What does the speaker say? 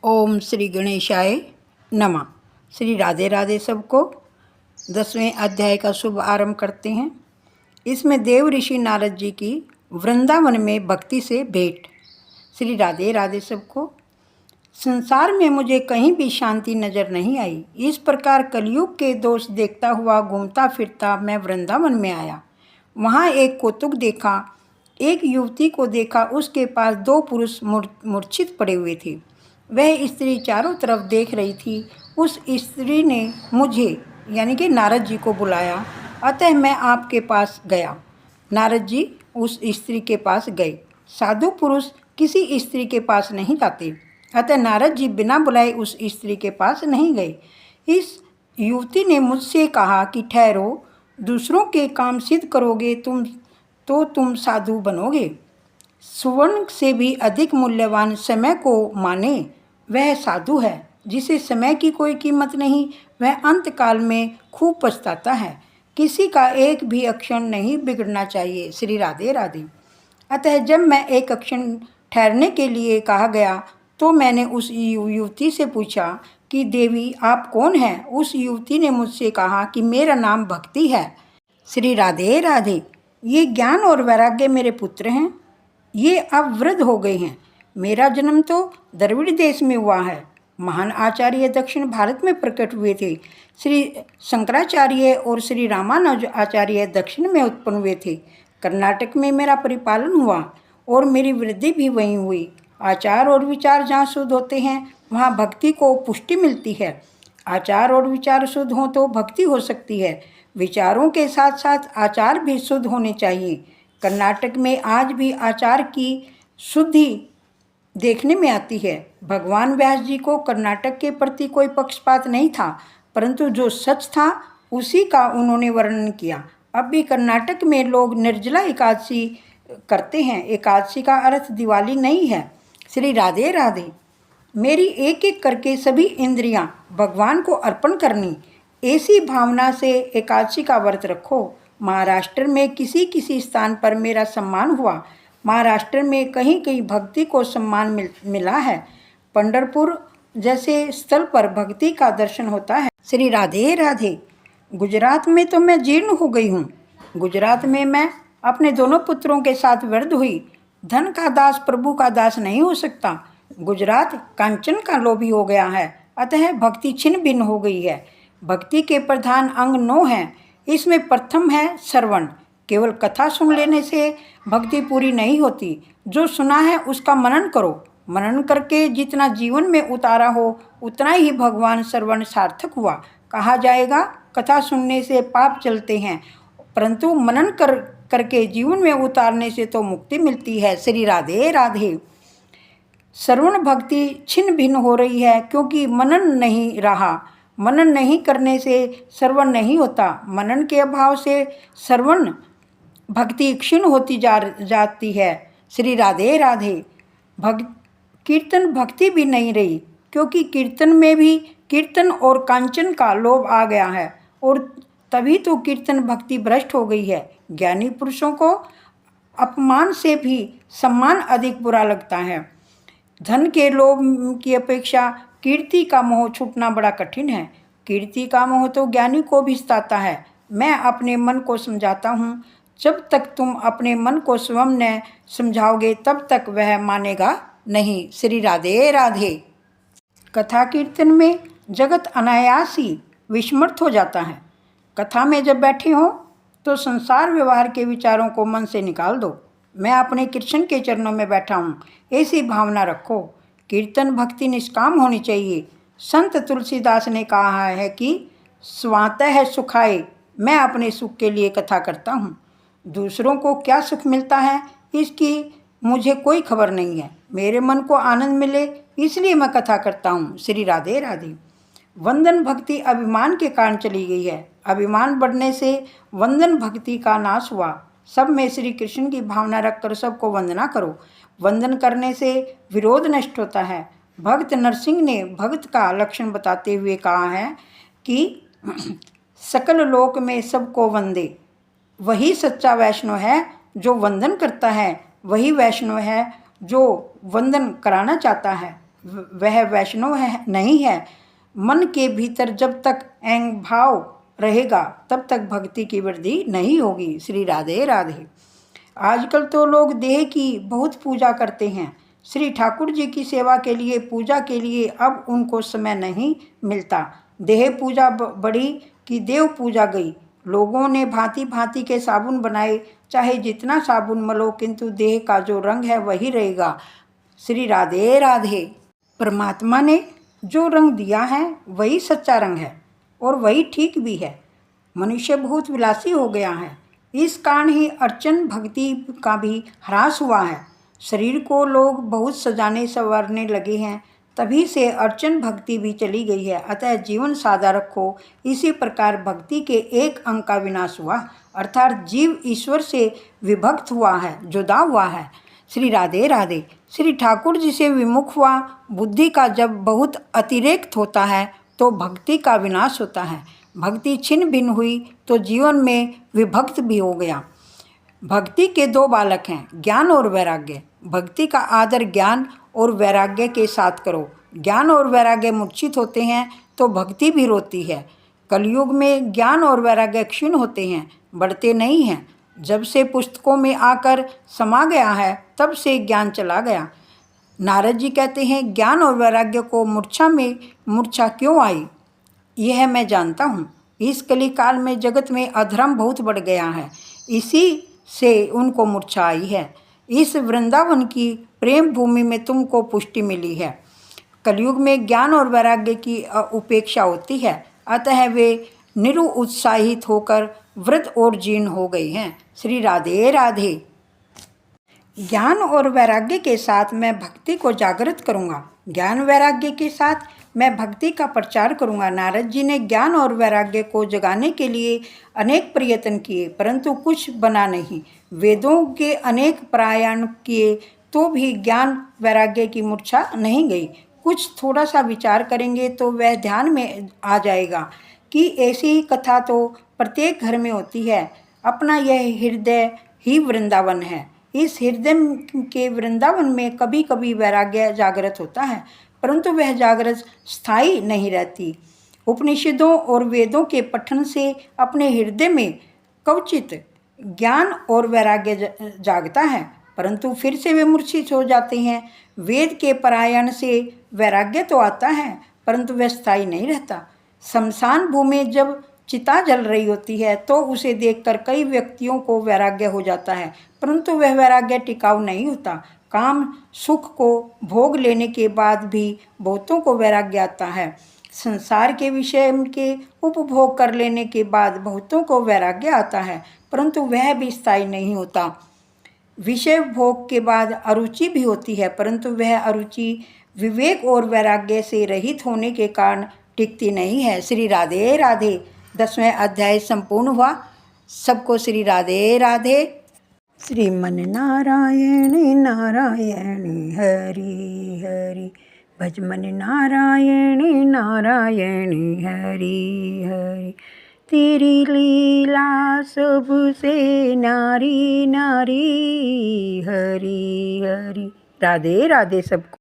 ओम श्री गणेशाय नमः। श्री राधे राधे सबको। 10वें अध्याय का शुभ आरंभ करते हैं। इसमें देव ऋषि नारद जी की वृंदावन में भक्ति से भेंट। श्री राधे राधे सबको। संसार में मुझे कहीं भी शांति नजर नहीं आई। इस प्रकार कलयुग के दोष देखता हुआ घूमता फिरता मैं वृंदावन में आया। वहाँ एक कौतुक देखा। एक युवती को देखा, उसके पास 2 पुरुष मूर्छित पड़े हुए थे। वह स्त्री चारों तरफ देख रही थी। उस स्त्री ने मुझे यानी कि नारद जी को बुलाया, अतः मैं आपके पास गया। नारद जी उस स्त्री के पास गए। साधु पुरुष किसी स्त्री के पास नहीं जाते, अतः नारद जी बिना बुलाए उस स्त्री के पास नहीं गए। इस युवती ने मुझसे कहा कि ठहरो, दूसरों के काम सिद्ध करोगे तुम साधु बनोगे। सुवर्ण से भी अधिक मूल्यवान समय को माने वह साधु है। जिसे समय की कोई कीमत नहीं, वह अंतकाल में खूब पछताता है। किसी का एक भी अक्षण नहीं बिगड़ना चाहिए। श्री राधे राधे। अतः जब मैं एक अक्षण ठहरने के लिए कहा गया तो मैंने उस युवती से पूछा कि देवी आप कौन हैं। उस युवती ने मुझसे कहा कि मेरा नाम भक्ति है। श्री राधे राधे। ये ज्ञान और वैराग्य मेरे पुत्र हैं। ये अब वृद्ध हो गए हैं। मेरा जन्म तो द्रविड़ देश में हुआ है। महान आचार्य दक्षिण भारत में प्रकट हुए थे। श्री शंकराचार्य और श्री रामानुज आचार्य दक्षिण में उत्पन्न हुए थे। कर्नाटक में मेरा परिपालन हुआ और मेरी वृद्धि भी वहीं हुई। आचार और विचार जहाँ शुद्ध होते हैं वहाँ भक्ति को पुष्टि मिलती है। आचार और विचार शुद्ध हों तो भक्ति हो सकती है। विचारों के साथ साथ आचार भी शुद्ध होने चाहिए। कर्नाटक में आज भी आचार की शुद्धि देखने में आती है। भगवान व्यास जी को कर्नाटक के प्रति कोई पक्षपात नहीं था, परंतु जो सच था उसी का उन्होंने वर्णन किया। अब भी कर्नाटक में लोग निर्जला एकादशी करते हैं। एकादशी का अर्थ दिवाली नहीं है। श्री राधे राधे। मेरी एक एक करके सभी इंद्रियां भगवान को अर्पण करनी, ऐसी भावना से एकादशी का व्रत रखो। महाराष्ट्र में किसी किसी स्थान पर मेरा सम्मान हुआ। महाराष्ट्र में कहीं कहीं भक्ति को सम्मान मिला है। पंढरपुर जैसे स्थल पर भक्ति का दर्शन होता है। श्री राधे राधे। गुजरात में तो मैं जीर्ण हो गई हूँ। गुजरात में मैं अपने दोनों पुत्रों के साथ वृद्ध हुई। धन का दास प्रभु का दास नहीं हो सकता। गुजरात कांचन का लोभी हो गया है, अतः भक्ति छिन्न भिन्न हो गई है। भक्ति के प्रधान अंग 9 हैं। इसमें प्रथम है श्रवण। केवल कथा सुन लेने से भक्ति पूरी नहीं होती। जो सुना है उसका मनन करो। मनन करके जितना जीवन में उतारा हो उतना ही भगवान श्रवण सार्थक हुआ। कहा जाएगा कथा सुनने से पाप चलते हैं, परंतु मनन करके जीवन में उतारने से तो मुक्ति मिलती है। श्री राधे राधे। श्रवण भक्ति छिन्न भिन्न हो रही है क्योंकि मनन नहीं रहा। मनन नहीं करने से श्रवण नहीं होता। मनन के अभाव से श्रवण भक्ति क्षीण होती जाती है। श्री राधे राधे। कीर्तन भक्ति भी नहीं रही क्योंकि कीर्तन में भी कीर्तन और कांचन का लोभ आ गया है और तभी तो कीर्तन भक्ति भ्रष्ट हो गई है। ज्ञानी पुरुषों को अपमान से भी सम्मान अधिक बुरा लगता है। धन के लोभ की अपेक्षा कीर्ति का मोह छूटना बड़ा कठिन है। कीर्ति का मोह तो ज्ञानी को भी सताता है। मैं अपने मन को समझाता हूँ। जब तक तुम अपने मन को स्वयं न समझाओगे तब तक वह मानेगा नहीं। श्री राधे राधे। कथा कीर्तन में जगत अनायास ही विस्मृत हो जाता है। कथा में जब बैठे हो तो संसार व्यवहार के विचारों को मन से निकाल दो। मैं अपने कृष्ण के चरणों में बैठा हूँ, ऐसी भावना रखो। कीर्तन भक्ति निष्काम होनी चाहिए। संत तुलसीदास ने कहा है कि स्वातः सुखाय, मैं अपने सुख के लिए कथा करता हूँ। दूसरों को क्या सुख मिलता है इसकी मुझे कोई खबर नहीं है। मेरे मन को आनंद मिले इसलिए मैं कथा करता हूँ। श्री राधे राधे। वंदन भक्ति अभिमान के कारण चली गई है। अभिमान बढ़ने से वंदन भक्ति का नाश हुआ। सब में श्री कृष्ण की भावना रखकर सबको वंदना करो। वंदन करने से विरोध नष्ट होता है। भक्त नरसिंह ने भक्त का लक्षण बताते हुए कहा है कि सकल लोक में सबको वंदे। वही सच्चा वैष्णव है जो वंदन करता है। वही वैष्णव है जो वंदन कराना चाहता है। वह वैष्णव है नहीं है। मन के भीतर जब तक अहंग भाव रहेगा तब तक भक्ति की वृद्धि नहीं होगी। श्री राधे राधे। आजकल तो लोग देह की बहुत पूजा करते हैं। श्री ठाकुर जी की सेवा के लिए, पूजा के लिए अब उनको समय नहीं मिलता। देह पूजा बड़ी कि देव पूजा गई। लोगों ने भांति भांति के साबुन बनाए, चाहे जितना साबुन मलो किंतु देह का जो रंग है वही रहेगा। श्री राधे राधे। परमात्मा ने जो रंग दिया है वही सच्चा रंग है और वही ठीक भी है। मनुष्य बहुत विलासी हो गया है, इस कारण ही अर्चन भक्ति का भी ह्रास हुआ है। शरीर को लोग बहुत सजाने संवारने लगे हैं, तभी से अर्चन भक्ति भी चली गई है। अतः जीवन सादा रखो। इसी प्रकार भक्ति के एक अंग का विनाश हुआ, अर्थात जीव ईश्वर से विभक्त हुआ है, जुदा हुआ है। श्री राधे राधे। श्री ठाकुर जी से विमुख हुआ। बुद्धि का जब बहुत अतिरेक होता है तो भक्ति का विनाश होता है। भक्ति छिन्न भिन्न हुई तो जीवन में विभक्त भी हो गया। भक्ति के दो बालक हैं, ज्ञान और वैराग्य। भक्ति का आदर ज्ञान और वैराग्य के साथ करो। ज्ञान और वैराग्य मूर्छित होते हैं तो भक्ति भी रोती है। कलयुग में ज्ञान और वैराग्य क्षीण होते हैं, बढ़ते नहीं हैं। जब से पुस्तकों में आकर समा गया है तब से ज्ञान चला गया। नारद जी कहते हैं, ज्ञान और वैराग्य को मूर्छा में मूर्छा क्यों आई, यह मैं जानता हूँ। इस कली काल में जगत में अधर्म बहुत बढ़ गया है, इसी से उनको मूर्छा आई है। इस वृंदावन की प्रेम भूमि में तुमको पुष्टि मिली है। कलयुग में ज्ञान और वैराग्य की उपेक्षा होती है, अतः वे निरुत्साहित होकर वृद्ध और जीर्ण हो गई हैं। श्री राधे राधे। ज्ञान और वैराग्य के साथ मैं भक्ति को जागृत करूँगा। ज्ञान वैराग्य के साथ मैं भक्ति का प्रचार करूँगा। नारद जी ने ज्ञान और वैराग्य को जगाने के लिए अनेक प्रयत्न किए, परंतु कुछ बना नहीं। वेदों के अनेक पारायण किए तो भी ज्ञान वैराग्य की मूर्छा नहीं गई। कुछ थोड़ा सा विचार करेंगे तो वह ध्यान में आ जाएगा कि ऐसी ही कथा तो प्रत्येक घर में होती है। अपना यह हृदय ही वृंदावन है। इस हृदय के वृंदावन में कभी कभी वैराग्य जागृत होता है, परंतु वह जागृत स्थायी नहीं रहती। उपनिषदों और वेदों के पठन से अपने हृदय में क्वचित ज्ञान और वैराग्य जागता है, परंतु फिर से वे मूर्छित हो जाते हैं। वेद के पारायण से वैराग्य तो आता है, परंतु वह स्थायी नहीं रहता। शमशान भूमि जब चिता जल रही होती है तो उसे देखकर कई व्यक्तियों को वैराग्य हो जाता है, परंतु वह वैराग्य टिकाऊ नहीं होता। काम सुख को भोग लेने के बाद भी बहुतों को वैराग्य आता है। संसार के विषय के उपभोग कर लेने के बाद बहुतों को वैराग्य आता है, परंतु वह भी स्थायी नहीं होता। विषय भोग के बाद अरुचि भी होती है, परंतु वह अरुचि विवेक और वैराग्य से रहित होने के कारण टिकती नहीं है। श्री राधे राधे। 10वें अध्याय संपूर्ण हुआ। सबको श्री राधे राधे। श्रीमन नारायण नारायण हरि हरि, भजमन नारायण नारायण हरि हरि। तेरी लीला सबसे नारी नारी, हरि हरि। राधे राधे सबको।